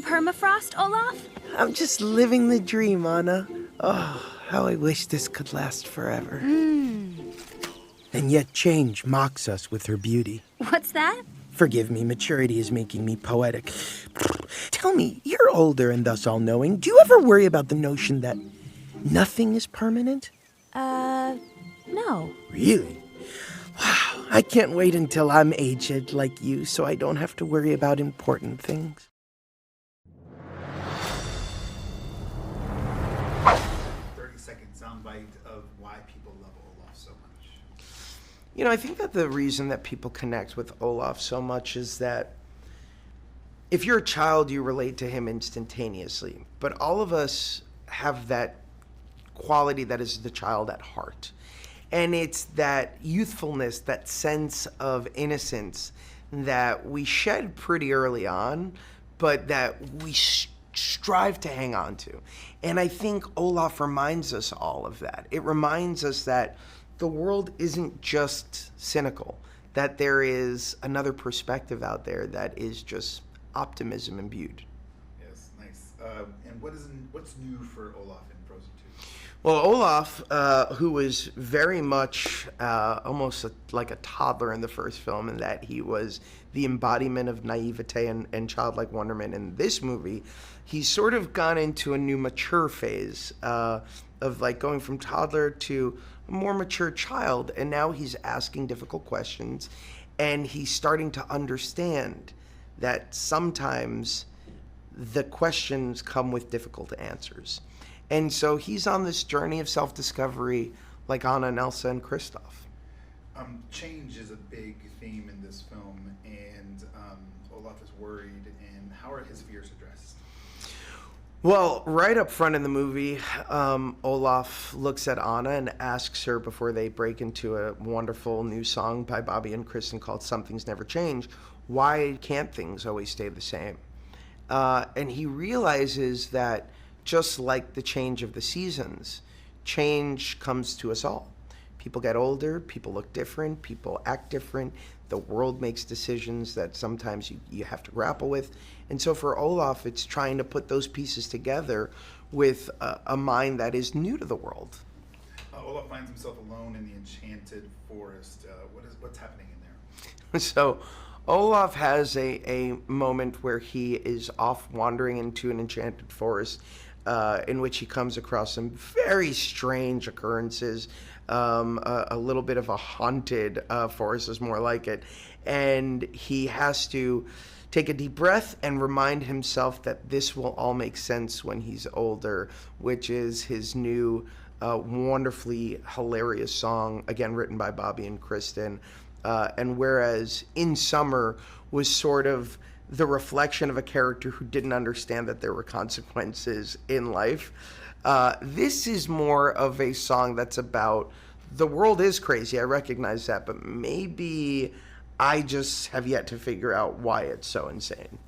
permafrost, Olaf? I'm just living the dream, Anna. Oh, how I wish this could last forever. And yet change mocks us with her beauty. What's that? Forgive me, maturity is making me poetic. Tell me, you're older and thus all-knowing. Do you ever worry about the notion that nothing is permanent? No. Really? Wow, I can't wait until I'm aged like you so I don't have to worry about important things. Soundbite of why people love Olaf so much. You know, I think that the reason that people connect with Olaf so much is that if you're a child, you relate to him instantaneously. But all of us have that quality that is the child at heart. And it's that youthfulness, that sense of innocence that we shed pretty early on, but that we strive to hang on to. And I think Olaf reminds us all of that. It reminds us that the world isn't just cynical, that there is another perspective out there that is just optimism imbued. Yes, nice. And what's new for Olaf in Frozen 2? Well, Olaf, who was very much almost like a toddler in the first film, in that he was the embodiment of naivete and childlike wonderment, in this movie, he's sort of gone into a new mature phase of like going from toddler to a more mature child, and now he's asking difficult questions, and he's starting to understand that sometimes the questions come with difficult answers. And so he's on this journey of self-discovery like Anna and Elsa and Kristoff. Change is a big theme in this film, and Olaf is worried, and how are his fears addressed? Well, right up front in the movie, Olaf looks at Anna and asks her, before they break into a wonderful new song by Bobby and Kristen called Something's Never Change, why can't things always stay the same? And he realizes that just like the change of the seasons, change comes to us all. People get older, people look different, people act different, the world makes decisions that sometimes you have to grapple with. And so for Olaf, it's trying to put those pieces together with a mind that is new to the world. Olaf finds himself alone in the Enchanted Forest. What's happening in there? So Olaf has a moment where he is off wandering into an enchanted forest, in which he comes across some very strange occurrences. A little bit of a haunted forest is more like it. And he has to take a deep breath and remind himself that this will all make sense when he's older, which is his new wonderfully hilarious song, again written by Bobby and Kristen. And whereas In Summer was sort of the reflection of a character who didn't understand that there were consequences in life, this is more of a song that's about the world is crazy, I recognize that, but maybe I just have yet to figure out why it's so insane.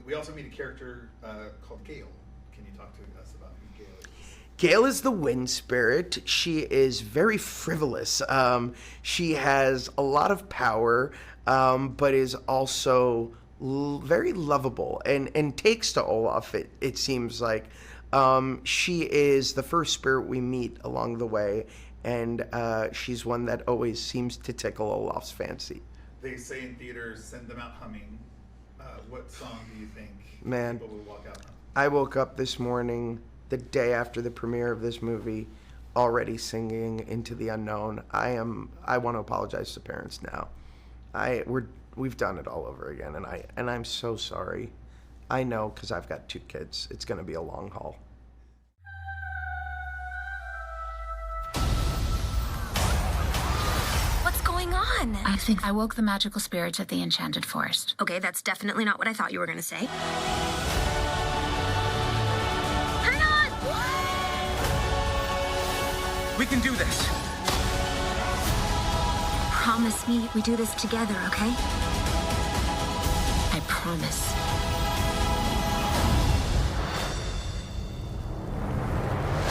We also meet a character called Gale. Can you talk to us about who Gale is? Gale is the wind spirit. She is very frivolous. She has a lot of power, but is also very lovable and takes to Olaf, it seems like. She is the first spirit we meet along the way, and she's one that always seems to tickle Olaf's fancy. They say in theaters, send them out humming. What song do you think people will walk out humming? I woke up this morning, the day after the premiere of this movie, already singing Into the Unknown. I want to apologize to parents now. We've done it all over again, and I'm so sorry. I know, because I've got 2 kids. It's going to be a long haul. What's going on? I think I woke the magical spirits at the Enchanted Forest. Okay, that's definitely not what I thought you were gonna say. Hang on! We can do this. Promise me we do this together, okay? I promise.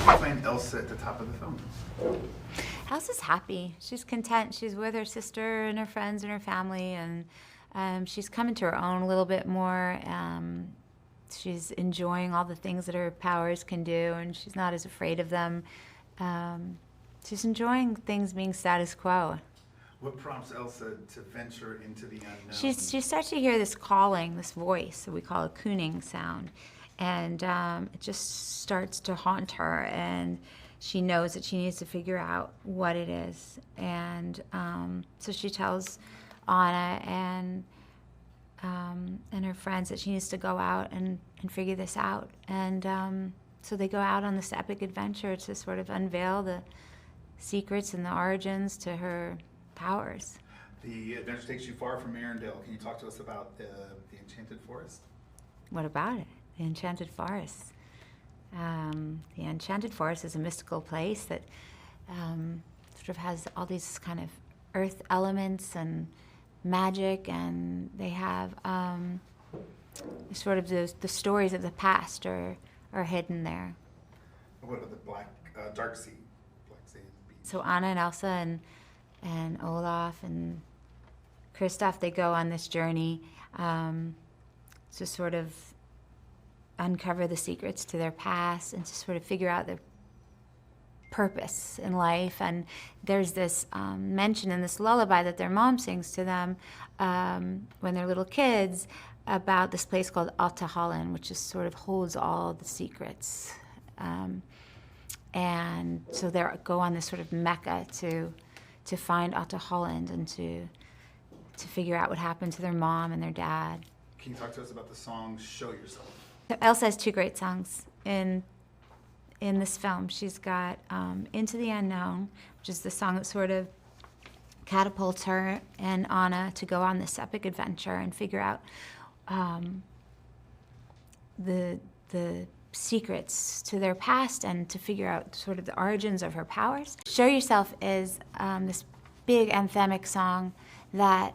I find Elsa at the top of the film. Elsa's happy. She's content. She's with her sister and her friends and her family, and she's come into her own a little bit more. she's enjoying all the things that her powers can do, and she's not as afraid of them. She's enjoying things being status quo. What prompts Elsa to venture into the unknown? She starts to hear this calling, this voice that we call a cooning sound, and it just starts to haunt her, and she knows that she needs to figure out what it is. And so she tells Anna and her friends that she needs to go out and figure this out. And so they go out on this epic adventure to sort of unveil the secrets and the origins to her powers. The adventure takes you far from Arendelle. Can you talk to us about the Enchanted Forest? What about it? The Enchanted Forest. The Enchanted Forest is a mystical place that sort of has all these kind of earth elements and magic, and they have sort of the stories of the past are hidden there. What about the Dark Sea? Black Sea Beach. So Anna and Elsa and Olaf and Kristoff, they go on this journey to sort of uncover the secrets to their past and to sort of figure out their purpose in life. And there's this mention in this lullaby that their mom sings to them when they're little kids about this place called Altahallen, which just sort of holds all the secrets. And so they go on this sort of mecca to find Altahallen and to figure out what happened to their mom and their dad. Can you talk to us about the song Show Yourself? Elsa has two great songs in this film. She's got Into the Unknown, which is the song that sort of catapults her and Anna to go on this epic adventure and figure out the secrets to their past and to figure out sort of the origins of her powers. Show Yourself is this big anthemic song that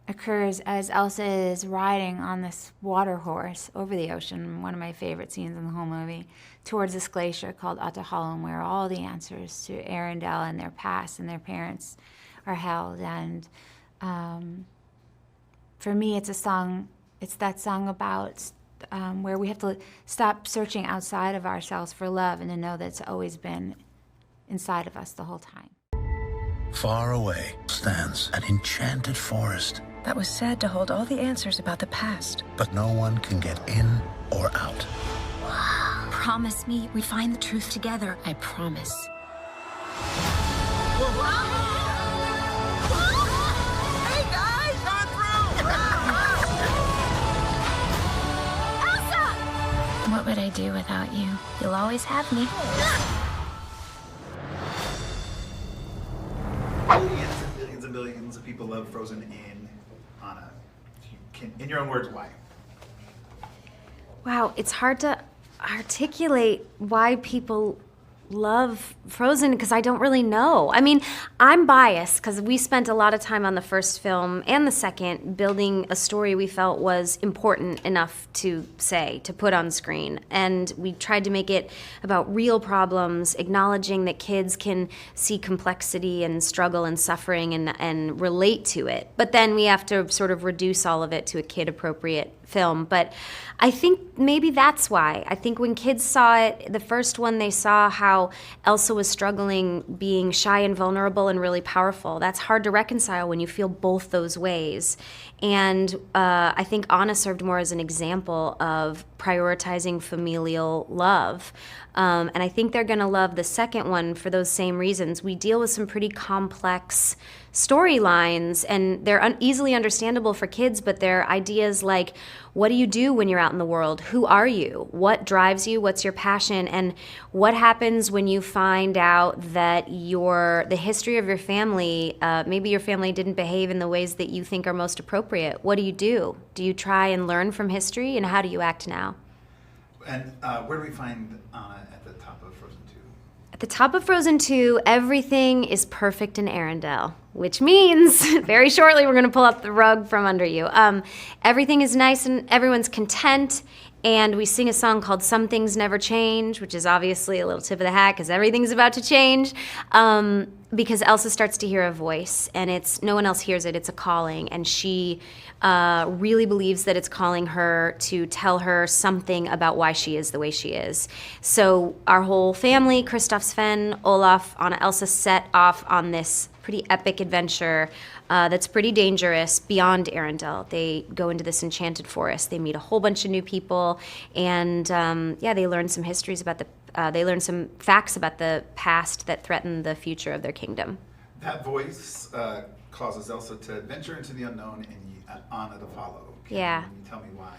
occurs as Elsa is riding on this water horse over the ocean, one of my favorite scenes in the whole movie, towards this glacier called Altahallen, where all the answers to Arendelle and their past and their parents are held. And for me, it's that song about where we have to stop searching outside of ourselves for love and to know that it's always been inside of us the whole time. Far away stands an enchanted forest, that was said to hold all the answers about the past. but no one can get in or out. Promise me we find the truth together. I promise. Hey guys, on through! Elsa! What would I do without you? You'll always have me. Billions and billions of people love Frozen in Anna. In your own words, why? Wow, it's hard to articulate why people love Frozen because I don't really know. I mean, I'm biased because we spent a lot of time on the first film and the second building a story we felt was important enough to put on screen. And we tried to make it about real problems, acknowledging that kids can see complexity and struggle and suffering and relate to it. But then we have to sort of reduce all of it to a kid-appropriate film. But I think maybe that's why. I think when kids saw it, the first one, they saw how Elsa was struggling being shy and vulnerable and really powerful. That's hard to reconcile when you feel both those ways. And I think Anna served more as an example of prioritizing familial love. And I think they're going to love the second one for those same reasons. We deal with some pretty complex storylines, and they're easily understandable for kids, but they're ideas like, what do you do when you're out in the world? Who are you? What drives you? What's your passion? And what happens when you find out that the history of your family, maybe your family didn't behave in the ways that you think are most appropriate? What do you do? Do you try and learn from history, and how do you act now? And where do we find Anna at the top of Frozen 2? At the top of Frozen 2, everything is perfect in Arendelle, which means very shortly we're going to pull up the rug from under you. Everything is nice and everyone's content, and we sing a song called Some Things Never Change, which is obviously a little tip of the hat because everything's about to change. because Elsa starts to hear a voice, and no one else hears it, it's a calling, and she really believes that it's calling her to tell her something about why she is the way she is. So our whole family, Kristoff, Sven, Olaf, Anna, Elsa, set off on this pretty epic adventure that's pretty dangerous beyond Arendelle. They go into this enchanted forest, they meet a whole bunch of new people, and they learn some histories about they learn some facts about the past that threaten the future of their kingdom. That voice causes Elsa to venture into the unknown and Anna to follow. Can you tell me why?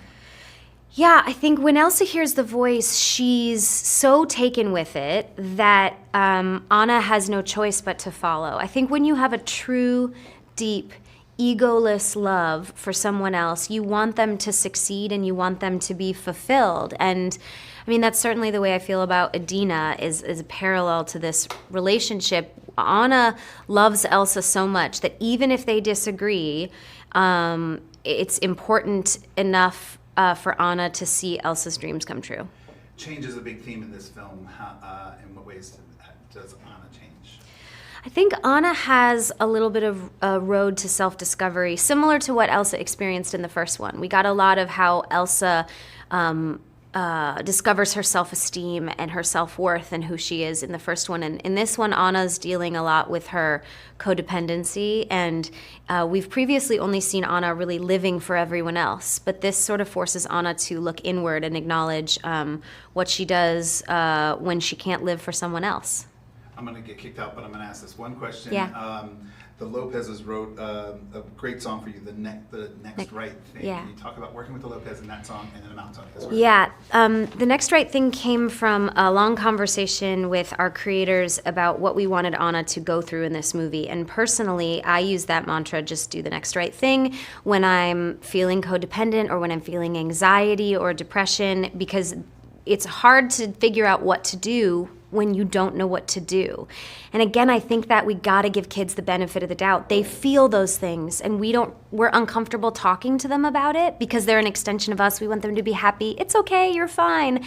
Yeah, I think when Elsa hears the voice, she's so taken with it that Anna has no choice but to follow. I think when you have a true, deep, egoless love for someone else, you want them to succeed and you want them to be fulfilled. And I mean, that's certainly the way I feel about Adina, is a parallel to this relationship. Anna loves Elsa so much that even if they disagree, it's important enough for Anna to see Elsa's dreams come true. Change is a big theme in this film. In what ways does Anna change? I think Anna has a little bit of a road to self-discovery, similar to what Elsa experienced in the first one. We got a lot of how Elsa discovers her self-esteem and her self-worth and who she is in the first one. And in this one, Anna's dealing a lot with her codependency, and we've previously only seen Anna really living for everyone else. But this sort of forces Anna to look inward and acknowledge what she does when she can't live for someone else. I'm going to get kicked out, but I'm going to ask this one question. Yeah. The Lopez's wrote a great song for you, the Next Right Thing. Yeah. Can you talk about working with the Lopez in that song and then the Mount Song as well? Yeah, the Next Right Thing came from a long conversation with our creators about what we wanted Anna to go through in this movie. And personally, I use that mantra, just do the next right thing, when I'm feeling codependent or when I'm feeling anxiety or depression, because it's hard to figure out what to do when you don't know what to do. And again, I think that we gotta give kids the benefit of the doubt. They feel those things, and we're uncomfortable talking to them about it because they're an extension of us. We want them to be happy. It's okay, you're fine.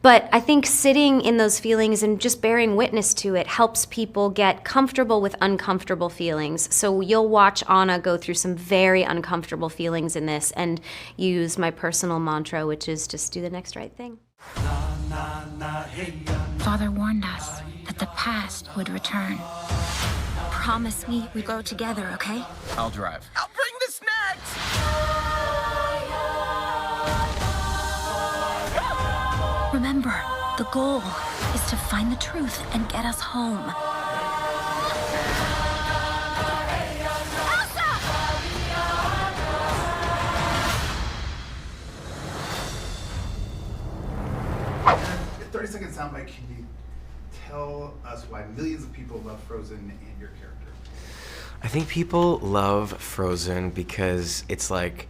But I think sitting in those feelings and just bearing witness to it helps people get comfortable with uncomfortable feelings. So you'll watch Anna go through some very uncomfortable feelings in this and use my personal mantra, which is just do the next right thing. Father warned us that the past would return. Promise me we go together, okay? I'll drive. I'll bring the snacks! Remember, the goal is to find the truth and get us home. Elsa! 30-second soundbite. Can you tell us why millions of people love Frozen and your character? I think people love Frozen because it's like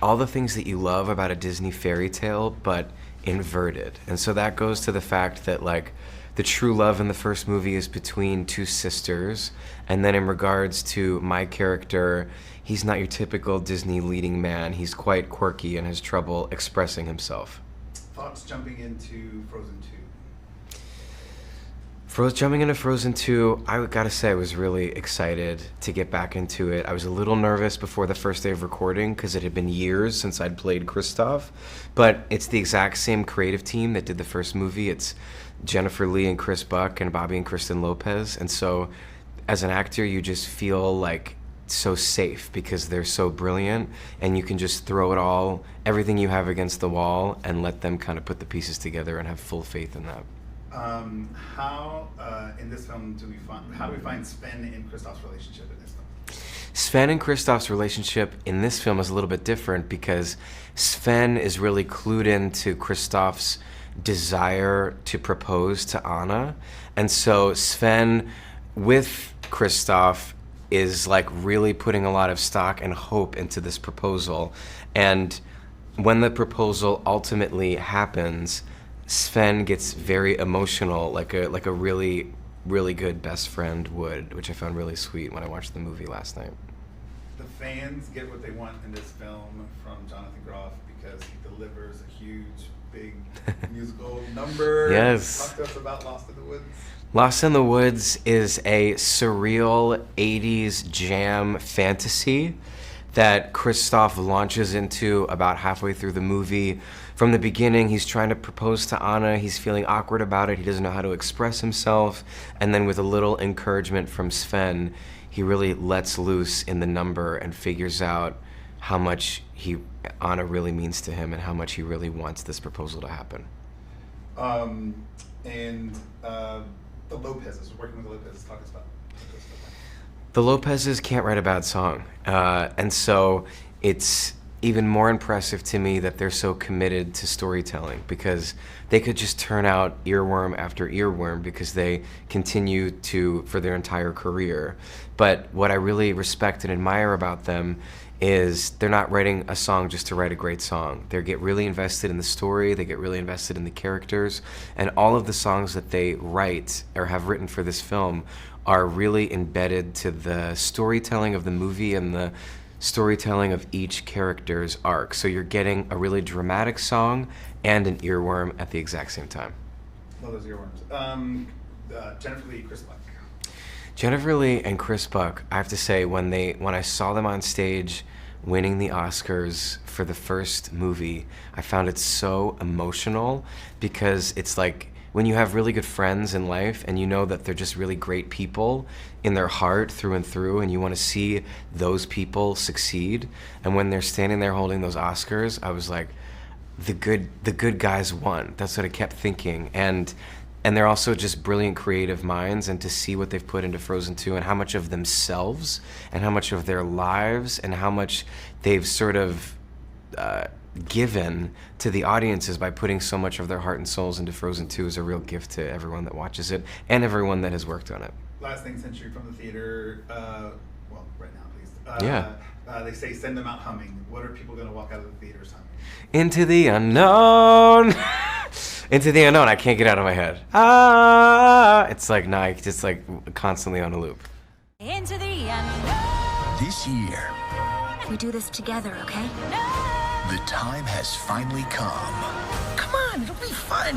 all the things that you love about a Disney fairy tale, but inverted. And so that goes to the fact that like the true love in the first movie is between two sisters, and then in regards to my character, he's not your typical Disney leading man. He's quite quirky and has trouble expressing himself. Thoughts jumping into Frozen 2? Jumping into Frozen 2, I gotta say I was really excited to get back into it. I was a little nervous before the first day of recording because it had been years since I'd played Kristoff, but it's the exact same creative team that did the first movie. It's Jennifer Lee and Chris Buck and Bobby and Kristen Lopez, and so as an actor you just feel like so safe because they're so brilliant, and you can just throw it all, everything you have against the wall, and let them kind of put the pieces together and have full faith in that. How in this film how do we find Sven and Kristoff's relationship in this film? Sven and Kristoff's relationship in this film is a little bit different because Sven is really clued into Kristoff's desire to propose to Anna, and so Sven with Kristoff is like really putting a lot of stock and hope into this proposal, and when the proposal ultimately happens, Sven gets very emotional, like a really, really good best friend would, which I found really sweet when I watched the movie last night. The fans get what they want in this film from Jonathan Groff because he delivers a huge big musical number. Yes. Talk to us about Lost in the Woods. Lost in the Woods is a surreal 80s jam fantasy that Kristoff launches into about halfway through the movie. From the beginning, he's trying to propose to Anna. He's feeling awkward about it. He doesn't know how to express himself. And then with a little encouragement from Sven, he really lets loose in the number and figures out how much Anna really means to him and how much he really wants this proposal to happen. The Lopez's, working with the Lopez's, talk us about this. The Lopez's can't write a bad song. And so it's even more impressive to me that they're so committed to storytelling, because they could just turn out earworm after earworm because they continue to for their entire career. But what I really respect and admire about them is they're not writing a song just to write a great song. They get really invested in the story, they get really invested in the characters, and all of the songs that they write or have written for this film are really embedded to the storytelling of the movie and the storytelling of each character's arc. So you're getting a really dramatic song and an earworm at the exact same time. Love those earworms. Jennifer Lee, Chris Buck. Jennifer Lee and Chris Buck, I have to say, when I saw them on stage winning the Oscars for the first movie, I found it so emotional, because it's like when you have really good friends in life and you know that they're just really great people in their heart through and through, and you want to see those people succeed. And when they're standing there holding those Oscars, I was like, the good guys won. That's what I kept thinking. And they're also just brilliant creative minds, and to see what they've put into Frozen 2 and how much of themselves and how much of their lives and how much they've sort of given to the audiences by putting so much of their heart and souls into Frozen 2 is a real gift to everyone that watches it and everyone that has worked on it. Last thing, since you're from the theater, well, right now at least. Yeah. They say send them out humming. What are people going to walk out of the theaters humming? Into the unknown. Into the unknown. I can't get out of my head. Ah, it's like Nike, just like constantly on a loop. Into the unknown. This year, We do this together, okay? the time has finally come. Come on, it'll be fun.